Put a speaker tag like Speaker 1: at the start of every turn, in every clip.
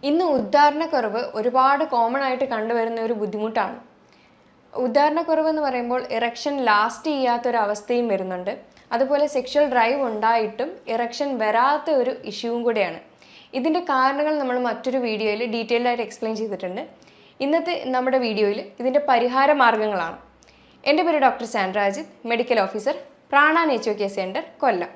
Speaker 1: ഇന്ന് ഉദ്ധാരണക്കുറവ് ഒരുപാട് കോമൺ ആയിട്ട് കണ്ടുവരുന്ന ഒരു ബുദ്ധിമുട്ടാണ്. ഉദ്ധാരണക്കുറവ് എന്ന് പറയുമ്പോൾ ഇറക്ഷൻ ലാസ്റ്റ് ചെയ്യാത്തൊരവസ്ഥയും വരുന്നുണ്ട്. അതുപോലെ സെക്ഷൽ ഡ്രൈവ് ഉണ്ടായിട്ടും ഇറക്ഷൻ വരാത്ത ഒരു ഇഷ്യൂവും കൂടെയാണ്. ഇതിൻ്റെ കാരണങ്ങൾ നമ്മൾ മറ്റൊരു വീഡിയോയിൽ ഡീറ്റെയിൽഡ് ആയിട്ട് എക്സ്പ്ലെയിൻ ചെയ്തിട്ടുണ്ട്. ഇന്നത്തെ നമ്മുടെ വീഡിയോയിൽ ഇതിൻ്റെ പരിഹാര മാർഗ്ഗങ്ങളാണ്. എൻ്റെ പേര് doctor Sandra Ajith, medical officer, Prana nature care centre, Kollam.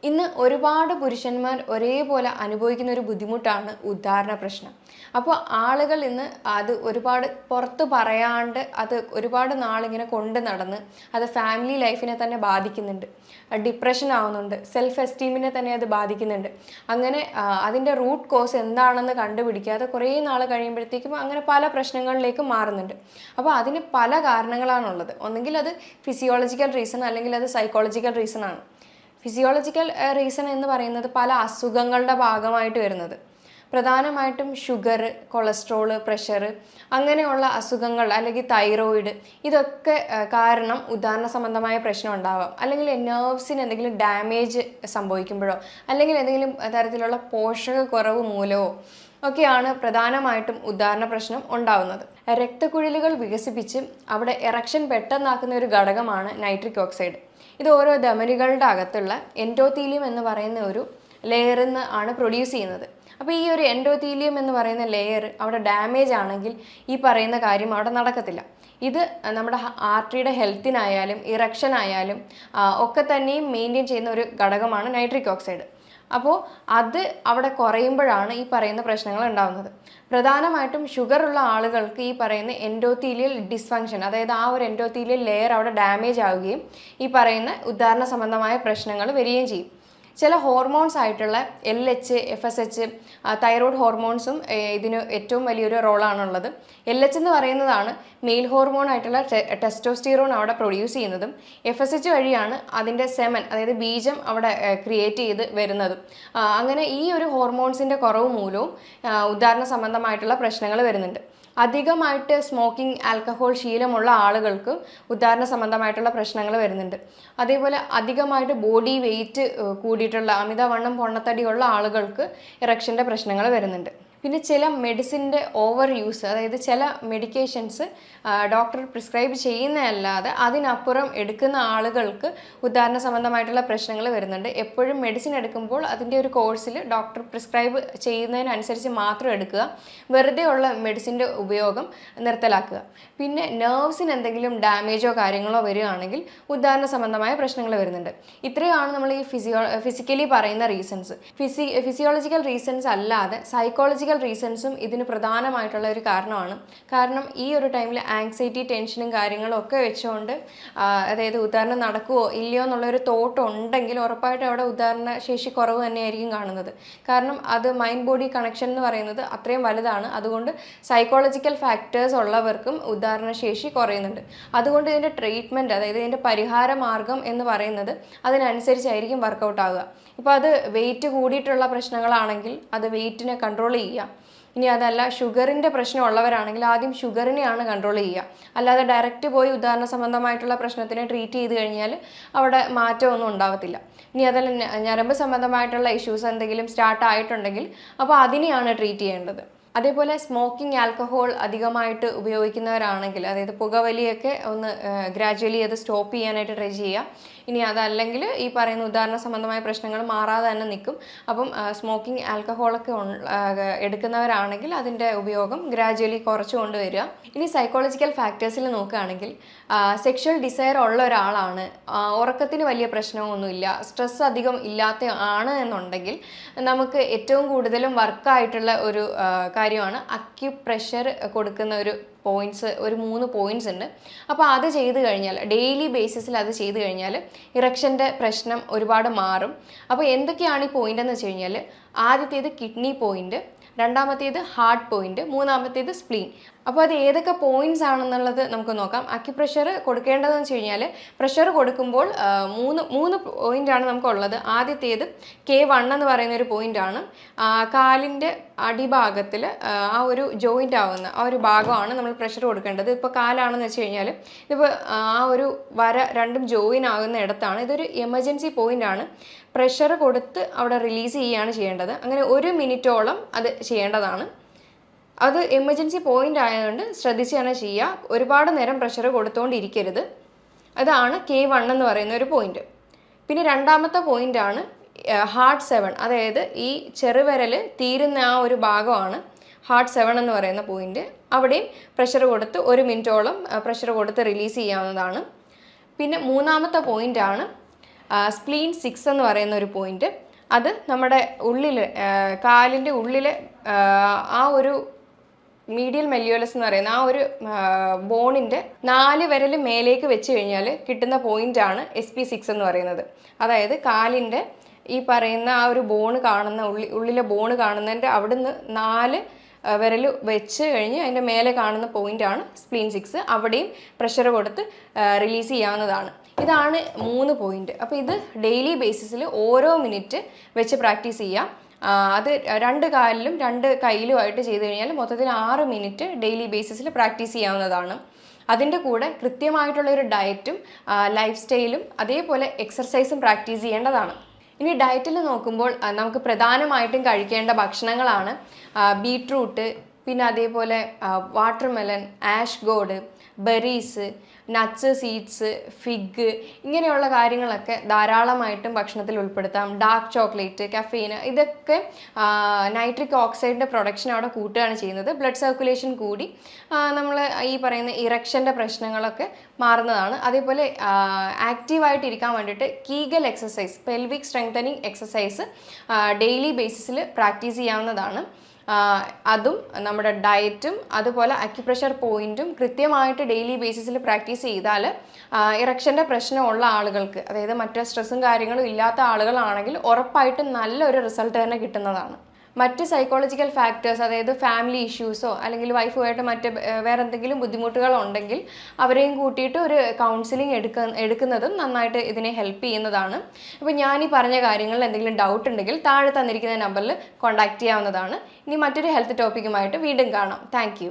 Speaker 1: ഇന്ന് ഒരുപാട് പുരുഷന്മാർ ഒരേപോലെ അനുഭവിക്കുന്ന ഒരു ബുദ്ധിമുട്ടാണ് ഉദ്ധാരണ പ്രശ്നം. അപ്പോൾ ആളുകൾ ഇന്ന് അത് ഒരുപാട് പുറത്ത് പറയാണ്ട് അത് ഒരുപാട് നാളിങ്ങനെ കൊണ്ട് നടന്ന് അത് ഫാമിലി ലൈഫിനെ തന്നെ ബാധിക്കുന്നുണ്ട്, ഡിപ്രഷൻ ആവുന്നുണ്ട്, സെൽഫ് എസ്റ്റീമിനെ തന്നെ അത് ബാധിക്കുന്നുണ്ട്. അങ്ങനെ അതിൻ്റെ റൂട്ട് കോസ് എന്താണെന്ന് കണ്ടുപിടിക്കാതെ കുറേ നാൾ കഴിയുമ്പോഴത്തേക്കും അങ്ങനെ പല പ്രശ്നങ്ങളിലേക്കും മാറുന്നുണ്ട്. അപ്പോൾ അതിന് പല കാരണങ്ങളാണുള്ളത്. ഒന്നെങ്കിൽ അത് ഫിസിയോളജിക്കൽ റീസൺ, അല്ലെങ്കിൽ അത് സൈക്കോളജിക്കൽ റീസൺ ആണ്. ഫിസിയോളജിക്കൽ റീസൺ എന്ന് പറയുന്നത് പല അസുഖങ്ങളുടെ ഭാഗമായിട്ട് വരുന്നത്, പ്രധാനമായിട്ടും ഷുഗർ, കൊളസ്ട്രോള്, പ്രഷർ, അങ്ങനെയുള്ള അസുഖങ്ങൾ, അല്ലെങ്കിൽ തൈറോയിഡ്, ഇതൊക്കെ കാരണം ഉദ്ധാരണ സംബന്ധമായ പ്രശ്നം ഉണ്ടാവാം. അല്ലെങ്കിൽ നെർവ്സിന് എന്തെങ്കിലും ഡാമേജ് സംഭവിക്കുമ്പോഴോ അല്ലെങ്കിൽ എന്തെങ്കിലും തരത്തിലുള്ള പോഷകക്കുറവ് മൂലമോ ഒക്കെയാണ് പ്രധാനമായിട്ടും ഉദ്ധാരണ പ്രശ്നം ഉണ്ടാവുന്നത്. രക്തക്കുഴലുകൾ വികസിപ്പിച്ച് അവിടെ എറക്ഷൻ പെട്ടെന്നാക്കുന്ന ഒരു ഘടകമാണ് നൈട്രിക് ഓക്സൈഡ്. ഇത് ഓരോ ധമനികളുടെ അകത്തുള്ള എൻഡോത്തീലിയം എന്ന് പറയുന്ന ഒരു ലെയറിൽ നിന്ന് ആണ് പ്രൊഡ്യൂസ് ചെയ്യുന്നത്. അപ്പോൾ ഈ ഒരു എൻഡോത്തീലിയം എന്ന് പറയുന്ന ലെയർ അവിടെ ഡാമേജ് ആണെങ്കിൽ ഈ പറയുന്ന കാര്യം അവിടെ നടക്കത്തില്ല. ഇത് നമ്മുടെ ആർട്ടറിയുടെ ഹെൽത്തിനായാലും ഇറക്ഷൻ ആയാലും ഒക്കെ തന്നെയും മെയിൻറ്റെയിൻ ചെയ്യുന്ന ഒരു ഘടകമാണ് നൈട്രിക് ഓക്സൈഡ്. അപ്പോൾ അത് അവിടെ കുറയുമ്പോഴാണ് ഈ പറയുന്ന പ്രശ്നങ്ങൾ ഉണ്ടാകുന്നത്. പ്രധാനമായിട്ടും ഷുഗർ ഉള്ള ആളുകൾക്ക് ഈ പറയുന്ന എൻഡോത്തീലിയൽ ഡിസ്ഫങ്ഷൻ, അതായത് ആ ഒരു എൻഡോത്തീലിയൽ ലെയർ അവിടെ ഡാമേജ് ആവുകയും ഈ പറയുന്ന ഉദ്ധാരണ സംബന്ധമായ പ്രശ്നങ്ങൾ വരികയും ചെയ്യും. ചില ഹോർമോൺസ് ആയിട്ടുള്ള LH, FSH, തൈറോയ്ഡ് ഹോർമോൺസും ഇതിന് ഏറ്റവും വലിയൊരു റോളാണുള്ളത്. LH എന്ന് പറയുന്നതാണ് മെയിൽ ഹോർമോൺ ആയിട്ടുള്ള ടെസ്റ്റോസ്റ്റിറോൺ അവിടെ പ്രൊഡ്യൂസ് ചെയ്യുന്നതും, FSH വഴിയാണ് അതിൻ്റെ സെമൻ, അതായത് ബീജം അവിടെ ക്രിയേറ്റ് ചെയ്ത് വരുന്നതും. അങ്ങനെ ഈ ഒരു ഹോർമോൺസിൻ്റെ കുറവ് മൂലവും ഉദ്ധാരണ സംബന്ധമായിട്ടുള്ള പ്രശ്നങ്ങൾ വരുന്നുണ്ട്. അധികമായിട്ട് സ്മോക്കിംഗ്, ആൽക്കഹോൾ ശീലമുള്ള ആളുകൾക്ക് ഉദ്ധാരണ സംബന്ധമായിട്ടുള്ള പ്രശ്നങ്ങൾ വരുന്നുണ്ട്. അതേപോലെ അധികമായിട്ട് ബോഡി വെയിറ്റ് കൂടിയിട്ടുള്ള അമിതവണ്ണം, പൊണ്ണത്തടിയുള്ള ആളുകൾക്ക് ഇറക്ഷൻ്റെ പ്രശ്നങ്ങൾ വരുന്നുണ്ട്. പിന്നെ ചില മെഡിസിൻ്റെ ഓവർ യൂസ്, അതായത് ചില മെഡിക്കേഷൻസ് ഡോക്ടർ പ്രിസ്ക്രൈബ് ചെയ്യുന്നതല്ലാതെ അതിനപ്പുറം എടുക്കുന്ന ആളുകൾക്ക് ഉദ്ധാരണ സംബന്ധമായിട്ടുള്ള പ്രശ്നങ്ങൾ വരുന്നുണ്ട്. എപ്പോഴും മെഡിസിൻ എടുക്കുമ്പോൾ അതിൻ്റെ ഒരു കോഴ്സിൽ ഡോക്ടർ പ്രിസ്ക്രൈബ് ചെയ്യുന്നതിനനുസരിച്ച് മാത്രം എടുക്കുക, വെറുതെ ഉള്ള മെഡിസിൻ്റെ ഉപയോഗം നിർത്തലാക്കുക. പിന്നെ നെർവ്സിന് എന്തെങ്കിലും ഡാമേജോ കാര്യങ്ങളോ വരികയാണെങ്കിൽ ഉദ്ധാരണ സംബന്ധമായ പ്രശ്നങ്ങൾ വരുന്നുണ്ട്. ഇത്രയാണ് നമ്മൾ ഈ ഫിസിക്കലി പറയുന്ന റീസൺസ്. ഫിസിയോളജിക്കൽ റീസൺസ് അല്ലാതെ സൈക്കോളജിക്കൽ റീസൺസും ഇതിന് പ്രധാനമായിട്ടുള്ള ഒരു കാരണമാണ്. കാരണം ഈ ഒരു ടൈമിൽ ആങ്സൈറ്റി, ടെൻഷനും കാര്യങ്ങളും ഒക്കെ വെച്ചുകൊണ്ട് അതായത് ഉദ്ധാരണം നടക്കുമോ ഇല്ലയോ എന്നുള്ളൊരു തോട്ട് ഉണ്ടെങ്കിൽ ഉറപ്പായിട്ടും അവിടെ ഉദ്ധാരണ ശേഷി കുറവ് തന്നെയായിരിക്കും കാണുന്നത്. കാരണം അത് മൈൻഡ് ബോഡി കണക്ഷൻ എന്ന് പറയുന്നത് അത്രയും വലുതാണ്. അതുകൊണ്ട് സൈക്കോളജിക്കൽ ഫാക്ടേഴ്സ് ഉള്ളവർക്കും ഉദ്ധാരണ ശേഷി കുറയുന്നുണ്ട്. അതുകൊണ്ട് ഇതിൻ്റെ ട്രീറ്റ്മെൻറ്റ്, അതായത് ഇതിൻ്റെ പരിഹാര മാർഗം എന്ന് പറയുന്നത് അതിനനുസരിച്ചായിരിക്കും വർക്കൗട്ട് ആവുക. ഇപ്പോൾ അത് വെയിറ്റ് കൂടിയിട്ടുള്ള പ്രശ്നങ്ങളാണെങ്കിൽ അത് വെയിറ്റിനെ കൺട്രോൾ ചെയ്യുക. ഇനി അതല്ല ഷുഗറിൻ്റെ പ്രശ്നം ഉള്ളവരാണെങ്കിൽ ആദ്യം ഷുഗറിനെയാണ് കൺട്രോൾ ചെയ്യുക. അല്ലാതെ ഡയറക്റ്റ് പോയി ഉദ്ധാരണ സംബന്ധമായിട്ടുള്ള പ്രശ്നത്തിനെ ട്രീറ്റ് ചെയ്ത് കഴിഞ്ഞാൽ അവിടെ മാറ്റമൊന്നും ഉണ്ടാവത്തില്ല. ഇനി അതല്ല ഞരമ്പ് സംബന്ധമായിട്ടുള്ള ഇഷ്യൂസ് എന്തെങ്കിലും സ്റ്റാർട്ട് ആയിട്ടുണ്ടെങ്കിൽ അപ്പോൾ അതിനെയാണ് ട്രീറ്റ് ചെയ്യേണ്ടത്. അതേപോലെ സ്മോക്കിംഗ്, ആൽക്കഹോൾ അധികമായിട്ട് ഉപയോഗിക്കുന്നവരാണെങ്കിൽ, അതായത് പുകവലിയൊക്കെ ഒന്ന് ഗ്രാജുവലി അത് സ്റ്റോപ്പ് ചെയ്യാനായിട്ട് ട്രൈ ചെയ്യുക. ഇനി അതല്ലെങ്കിൽ ഈ പറയുന്ന ഉദ്ധാരണ സംബന്ധമായ പ്രശ്നങ്ങൾ മാറാതെ തന്നെ നിൽക്കും. അപ്പം സ്മോക്കിംഗ്, ആൽക്കഹോളൊക്കെ എടുക്കുന്നവരാണെങ്കിൽ അതിൻ്റെ ഉപയോഗം ഗ്രാജുവലി കുറച്ച് കൊണ്ടുവരിക. ഇനി സൈക്കോളജിക്കൽ ഫാക്ടേഴ്സിൽ നോക്കുകയാണെങ്കിൽ സെക്ഷൽ ഡിസയർ ഉള്ള ഒരാളാണ്, ഉറക്കത്തിന് വലിയ പ്രശ്നമൊന്നുമില്ല, സ്ട്രെസ് അധികം ഇല്ലാത്ത ആണ് എന്നുണ്ടെങ്കിൽ നമുക്ക് ഏറ്റവും കൂടുതലും വർക്കായിട്ടുള്ള ഒരു കാര്യമാണ് അക്യുപ്രഷർ കൊടുക്കുന്ന ഒരു ഒരു 3 പോയിന്റ്സ് ഉണ്ട്. അപ്പോൾ അത് ചെയ്ത് കഴിഞ്ഞാൽ, ഡെയിലി ബേസിസിൽ അത് ചെയ്ത് കഴിഞ്ഞാൽ ഇറക്ഷൻ്റെ പ്രശ്നം ഒരുപാട് മാറും. അപ്പോൾ എന്തൊക്കെയാണ് ഈ പോയിന്റ് എന്ന് വെച്ച് കഴിഞ്ഞാൽ, ആദ്യത്തേത് കിഡ്നി പോയിന്റ്, രണ്ടാമത്തേത് ഹാർട്ട് പോയിന്റ്, മൂന്നാമത്തേത് സ്പ്ലീൻ. അപ്പോൾ അത് ഏതൊക്കെ പോയിന്റ്സ് ആണെന്നുള്ളത് നമുക്ക് നോക്കാം. അക്യുപ്രഷർ കൊടുക്കേണ്ടതെന്ന് വെച്ച് കഴിഞ്ഞാൽ പ്രഷർ കൊടുക്കുമ്പോൾ മൂന്ന് പോയിന്റാണ് നമുക്കുള്ളത്. ആദ്യത്തേത് K1 എന്ന് പറയുന്ന ഒരു പോയിന്റാണ്. കാലിൻ്റെ അടിഭാഗത്തിൽ ആ ഒരു ജോയിൻ്റ് ആവുന്ന ആ ഒരു ഭാഗമാണ് നമ്മൾ പ്രഷർ കൊടുക്കേണ്ടത്. ഇപ്പോൾ കാലാണെന്ന് വെച്ച് കഴിഞ്ഞാൽ ഇപ്പോൾ ആ ഒരു വര രണ്ടും ജോയിൻ ആകുന്ന ഇടത്താണ്. ഇതൊരു എമർജൻസി പോയിന്റാണ്. പ്രഷർ കൊടുത്ത് അവിടെ റിലീസ് ചെയ്യുകയാണ് ചെയ്യേണ്ടത്. അങ്ങനെ 1 മിനിറ്റോളം അത് ചെയ്യേണ്ടതാണ്. അത് എമർജൻസി പോയിന്റ് ആയതുകൊണ്ട് ശ്രദ്ധിച്ച് തന്നെ ചെയ്യുക. ഒരുപാട് നേരം പ്രഷർ കൊടുത്തുകൊണ്ടിരിക്കരുത്. അതാണ് K1 എന്ന് പറയുന്ന ഒരു പോയിന്റ്. പിന്നെ രണ്ടാമത്തെ പോയിന്റാണ് ഹാർട്ട് 7, അതായത് ഈ ചെറുവിരൽ തീരുന്ന ആ ഒരു ഭാഗമാണ് ഹാർട്ട് 7 എന്ന് പറയുന്ന പോയിന്റ്. അവിടെയും പ്രഷർ കൊടുത്ത് 1 മിനിറ്റോളം പ്രഷർ കൊടുത്ത് റിലീസ് ചെയ്യാവുന്നതാണ്. പിന്നെ മൂന്നാമത്തെ പോയിന്റാണ് സ്പ്ലീൻ 6 എന്ന് പറയുന്ന ഒരു പോയിന്റ്. അത് നമ്മുടെ ഉള്ളിൽ കാലിൻ്റെ ഉള്ളിൽ ആ ഒരു മീഡിയൽ മെല്ലിയോലസ് എന്ന് പറയുന്ന ആ ഒരു ബോണിൻ്റെ 4 വിരൽ മേലേക്ക് വെച്ച് കഴിഞ്ഞാൽ കിട്ടുന്ന പോയിന്റാണ് SP6 എന്ന് പറയുന്നത്. അതായത് കാലിൻ്റെ ഈ പറയുന്ന ആ ഒരു ബോണ് കാണുന്ന ഉള്ളിലെ ബോണ് കാണുന്നതിൻ്റെ അവിടുന്ന് 4 വിരൽ വെച്ച് കഴിഞ്ഞ് അതിൻ്റെ മേലെ കാണുന്ന പോയിന്റാണ് സ്പ്ലീൻ 6. അവിടെയും പ്രഷർ കൊടുത്ത് റിലീസ് ചെയ്യാവുന്നതാണ്. ഇതാണ് 3 പോയിന്റ്. അപ്പോൾ ഇത് ഡെയിലി ബേസിസിൽ ഓരോ മിനിറ്റ് വെച്ച് പ്രാക്ടീസ് ചെയ്യാം. അത് 2 കാലിലും 2 കൈയിലുമായിട്ട് ചെയ്ത് കഴിഞ്ഞാൽ മൊത്തത്തിൽ 6 മിനിറ്റ് ഡെയിലി ബേസിസിൽ പ്രാക്ടീസ് ചെയ്യാവുന്നതാണ്. അതിൻ്റെ കൂടെ കൃത്യമായിട്ടുള്ള ഒരു ഡയറ്റും ലൈഫ് സ്റ്റൈലും അതേപോലെ എക്സർസൈസും പ്രാക്ടീസ് ചെയ്യേണ്ടതാണ്. ഇനി ഡയറ്റിൽ നോക്കുമ്പോൾ നമുക്ക് പ്രധാനമായിട്ടും കഴിക്കേണ്ട ഭക്ഷണങ്ങളാണ് ബീട്രൂട്ട്, പിന്നെ അതേപോലെ watermelon, ash God, berries, nuts, seeds, fig, ഇങ്ങനെയുള്ള കാര്യങ്ങളൊക്കെ ധാരാളമായിട്ടും ഭക്ഷണത്തിൽ ഉൾപ്പെടുത്താം. ഡാർക്ക് ചോക്ലേറ്റ്, കഫീൻ, ഇതൊക്കെ നൈട്രിക് ഓക്സൈഡിൻ്റെ പ്രൊഡക്ഷൻ അവിടെ കൂട്ടുകയാണ് ചെയ്യുന്നത്. ബ്ലഡ് സർക്കുലേഷൻ കൂടി നമ്മൾ ഈ പറയുന്ന ഇറക്ഷൻ്റെ പ്രശ്നങ്ങളൊക്കെ മാറുന്നതാണ്. അതേപോലെ ആക്റ്റീവായിട്ടിരിക്കാൻ വേണ്ടിയിട്ട് Kegel exercise, pelvic strengthening exercise daily ബേസിസിൽ പ്രാക്ടീസ് ചെയ്യാവുന്നതാണ്. അതും നമ്മുടെ ഡയറ്റും അതുപോലെ അക്യുപ്രഷർ പോയിന്റും കൃത്യമായിട്ട് ഡെയിലി ബേസിസിൽ പ്രാക്ടീസ് ചെയ്താൽ ഇറക്ഷൻ്റെ പ്രശ്നമുള്ള ആളുകൾക്ക്, അതായത് മറ്റു സ്ട്രെസ്സും കാര്യങ്ങളും ഇല്ലാത്ത ആളുകളാണെങ്കിൽ ഉറപ്പായിട്ടും നല്ലൊരു റിസൾട്ട് തന്നെ കിട്ടുന്നതാണ്. മറ്റ് സൈക്കോളജിക്കൽ ഫാക്ടേഴ്സ്, അതായത് ഫാമിലി ഇഷ്യൂസോ അല്ലെങ്കിൽ വൈഫുമായിട്ട് മറ്റ് വേറെ എന്തെങ്കിലും ബുദ്ധിമുട്ടുകളോ ഉണ്ടെങ്കിൽ അവരെയും കൂട്ടിയിട്ട് ഒരു കൗൺസിലിംഗ് എടുക്കുന്നതും നന്നായിട്ട് ഇതിനെ ഹെൽപ്പ് ചെയ്യുന്നതാണ്. അപ്പോൾ ഞാൻ ഈ പറഞ്ഞ കാര്യങ്ങളിൽ എന്തെങ്കിലും ഡൗട്ട് ഉണ്ടെങ്കിൽ താഴെ തന്നിരിക്കുന്ന നമ്പറിൽ കോൺടാക്റ്റ് ചെയ്യാവുന്നതാണ്. ഇനി മറ്റൊരു ഹെൽത്ത് ടോപ്പിക്കുമായിട്ട് വീണ്ടും കാണാം. താങ്ക്